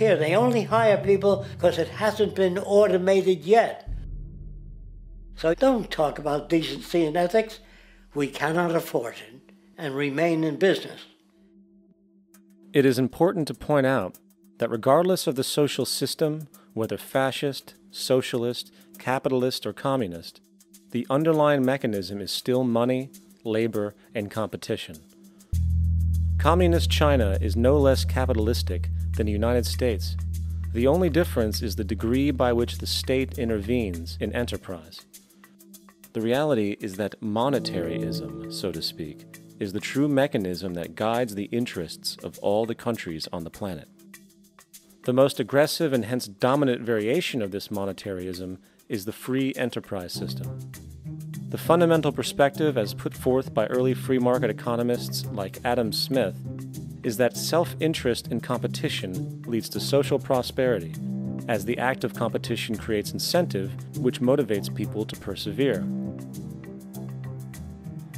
care. They only hire people because it hasn't been automated yet. So don't talk about decency and ethics. We cannot afford it and remain in business. It is important to point out that regardless of the social system, whether fascist, socialist, capitalist, or communist, the underlying mechanism is still money, labor, and competition. Communist China is no less capitalistic than the United States. The only difference is the degree by which the state intervenes in enterprise. The reality is that monetaryism, so to speak, is the true mechanism that guides the interests of all the countries on the planet. The most aggressive and hence dominant variation of this monetaryism is the free enterprise system. The fundamental perspective, as put forth by early free market economists like Adam Smith, is that self-interest in competition leads to social prosperity, as the act of competition creates incentive, which motivates people to persevere.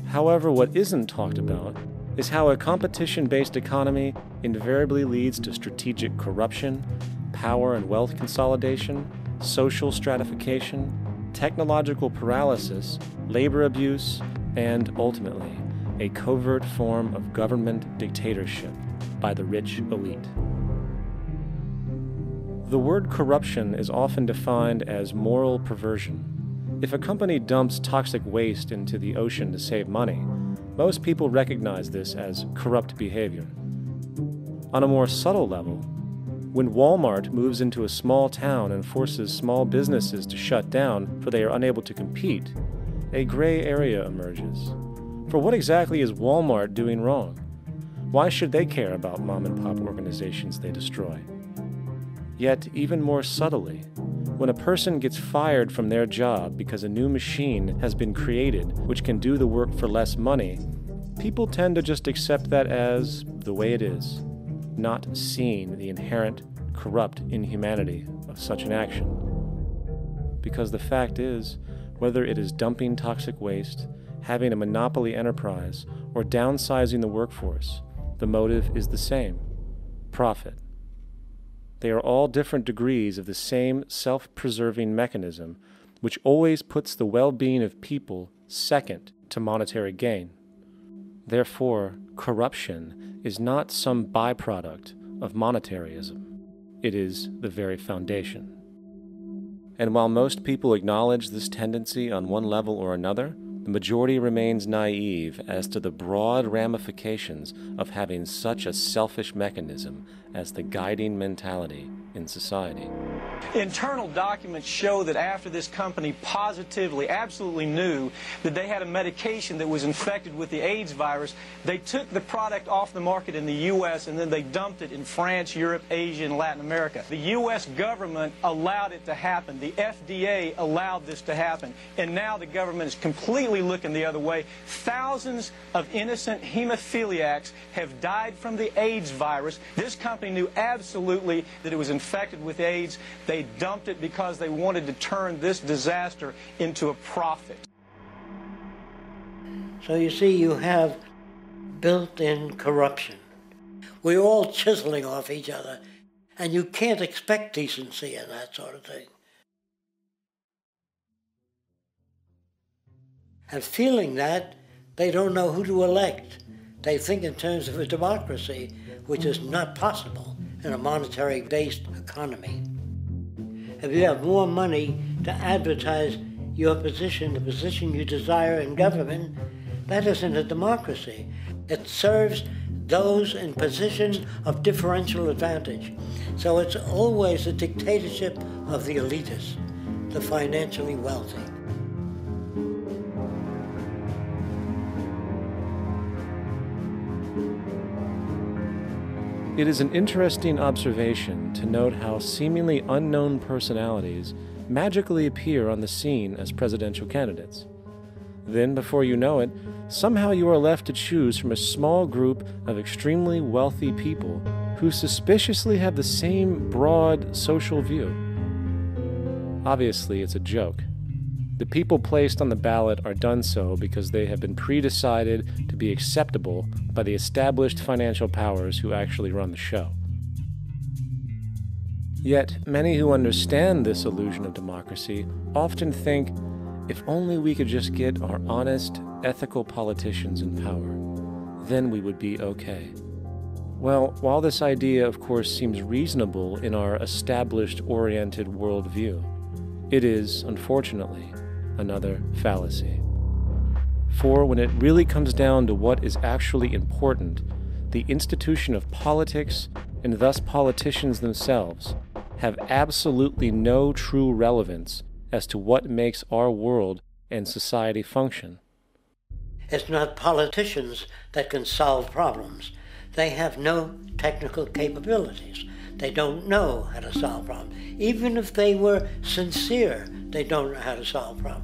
However, what isn't talked about is how a competition-based economy invariably leads to strategic corruption, power and wealth consolidation, social stratification, technological paralysis, labor abuse, and, ultimately, a covert form of government dictatorship by the rich elite. The word corruption is often defined as moral perversion. If a company dumps toxic waste into the ocean to save money, most people recognize this as corrupt behavior. On a more subtle level, when Walmart moves into a small town and forces small businesses to shut down for they are unable to compete, a gray area emerges. For what exactly is Walmart doing wrong? Why should they care about mom-and-pop organizations they destroy? Yet, even more subtly, when a person gets fired from their job because a new machine has been created which can do the work for less money, people tend to just accept that as the way it is, not seeing the inherent corrupt inhumanity of such an action. Because the fact is, whether it is dumping toxic waste, having a monopoly enterprise, or downsizing the workforce, the motive is the same: profit. They are all different degrees of the same self-preserving mechanism, which always puts the well-being of people second to monetary gain. Therefore, corruption is not some byproduct of monetaryism. It is the very foundation. And while most people acknowledge this tendency on one level or another, the majority remains naive as to the broad ramifications of having such a selfish mechanism as the guiding mentality in society. Internal documents show that after this company positively, absolutely knew that they had a medication that was infected with the AIDS virus, they took the product off the market in the U.S. and then they dumped it in France, Europe, Asia, and Latin America. The U.S. government allowed it to happen. The FDA allowed this to happen. And now the government is completely looking the other way. Thousands of innocent hemophiliacs have died from the AIDS virus. This company knew absolutely that it was infected with AIDS. They dumped it because they wanted to turn this disaster into a profit. So you see, you have built-in corruption. We're all chiseling off each other, and you can't expect decency and that sort of thing. And feeling that, they don't know who to elect. They think in terms of a democracy, which is not possible in a monetary-based economy. If you have more money to advertise your position, the position you desire in government, that isn't a democracy. It serves those in positions of differential advantage. So it's always a dictatorship of the elitists, the financially wealthy. It is an interesting observation to note how seemingly unknown personalities magically appear on the scene as presidential candidates. Then, before you know it, somehow you are left to choose from a small group of extremely wealthy people who suspiciously have the same broad social view. Obviously, it's a joke. The people placed on the ballot are done so because they have been pre-decided to be acceptable by the established financial powers who actually run the show. Yet, many who understand this illusion of democracy often think, if only we could just get our honest, ethical politicians in power, then we would be okay. Well, while this idea, of course, seems reasonable in our established-oriented worldview, it is, unfortunately, another fallacy. For when it really comes down to what is actually important, the institution of politics, and thus politicians themselves, have absolutely no true relevance as to what makes our world and society function. It's not politicians that can solve problems. They have no technical capabilities. They don't know how to solve problems. Even if they were sincere, they don't know how to solve problems.